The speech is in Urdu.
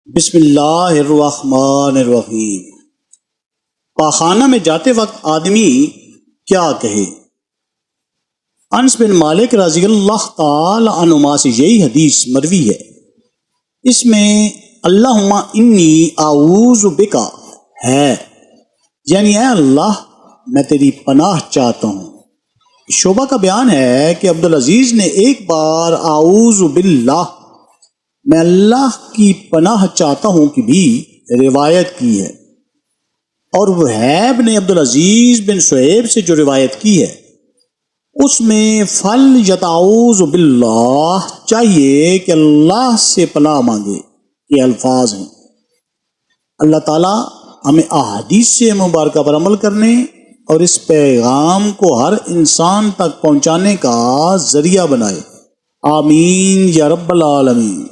بسم اللہ الرحمن الرحیم۔ پاخانہ میں جاتے وقت آدمی کیا کہے؟ انس بن مالک رضی اللہ تعالی عنہما سے یہی حدیث مروی ہے۔ اس میں اللہم انی اعوذ بکا ہے، یعنی اے اللہ میں تیری پناہ چاہتا ہوں۔ شعبہ کا بیان ہے کہ عبدالعزیز نے ایک بار اعوذ باللہ میں اللہ کی پناہ چاہتا ہوں کی بھی روایت کی ہے، اور وہیب نے عبدالعزیز بن شعیب سے جو روایت کی ہے اس میں فل یتعوذ باللہ چاہیے کہ اللہ سے پناہ مانگے، یہ الفاظ ہیں۔ اللہ تعالیٰ ہمیں احادیث سے مبارکہ پر عمل کرنے اور اس پیغام کو ہر انسان تک پہنچانے کا ذریعہ بنائے، آمین یا رب العالمین۔